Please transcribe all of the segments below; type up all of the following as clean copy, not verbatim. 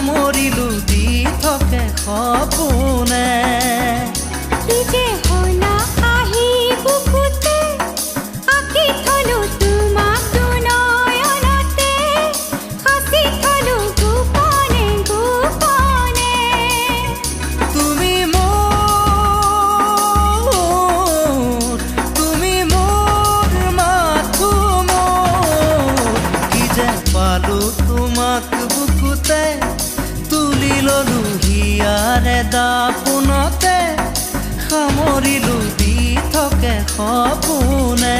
সামৰিলো দি থাকে সপোনে কি যে হলা আহি বুকুতে আঁকি থলো তোমাক দুনয়নতে সাঁচি থলো গোপনে গোপনে তুমি মোৰ মাথো মোৰ কি যে পালো তোমাক বুকুতে তুলি ললো হিয়াৰে দাপোনতে সামৰিলো দি থাকে সপোনে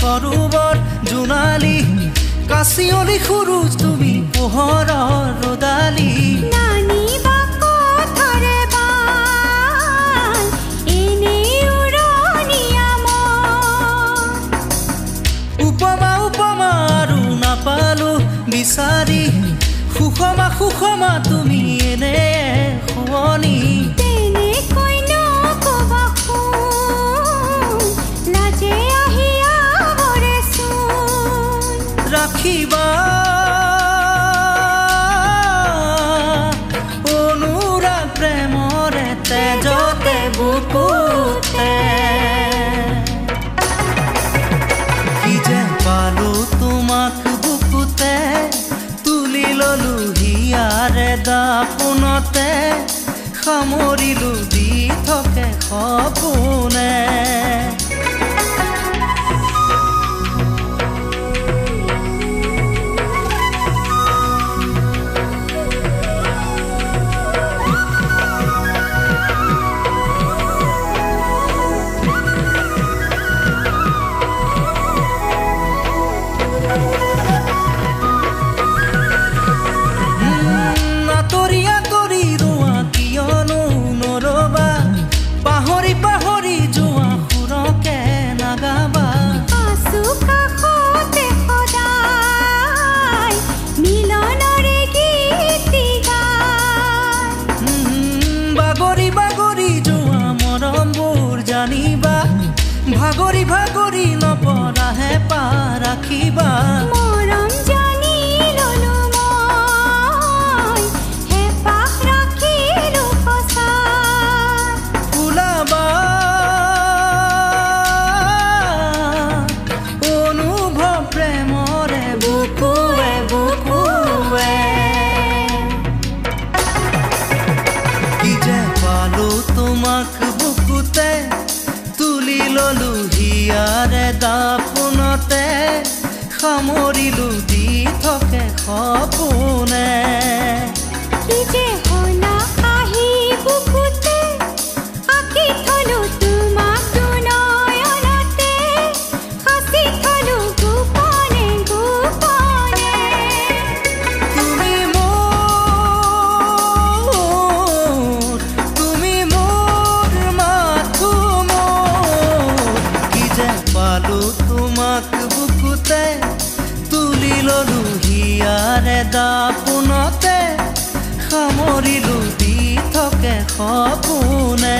সৰুবৰ জোনালী কাচিয়লি খুৰুজ তুমি পোহৰৰ ৰদালি নানি বাকথৰে বাল এনেই উৰণীয়া মন উপমা আৰু নাপালো বিচাৰি সুষমা তুমি এনে শুৱনি তেনেকৈ নকবা শুন লাজে ৰাখিবা অনুৰাগ প্ৰেমৰে তেজতে বুকুতে কি যে পালো তোমাক বুকুতে তুলি ললো হিয়াৰে দাপোনতে সামৰিলো দি থাকে সপোনে পাহৰি যোৱা সুৰকে নাগাবা আছো কাষতে সদায় মিলনৰে গীত গাই বাগৰি যোৱা মৰমবোৰ জানিবা ভাগৰি নপৰাহে ৰাখিবা মৰম জানি ললো মই হেঁপাহ ৰাখিলো সঁচা ফুলাবা অনুভৱ প্ৰেমৰে বুকুৱে বুকুৱে কি যে পালো তোমাক বুকুতে তুলি ললো হিয়াৰে দাপোনতে সামৰিলো দি থাকে সপোনে কি যে হলা আহি বুকুতে আঁকি থলো তোমাক দুনয়নতে সাঁচি থলো গোপনে গোপনে তুমি মোৰ মাথো মোৰ কি যে পালো তোমাক বুকুতে তুলি ললো হিয়াৰে দাপোনতে সামৰিলো দি থাকে সপোনে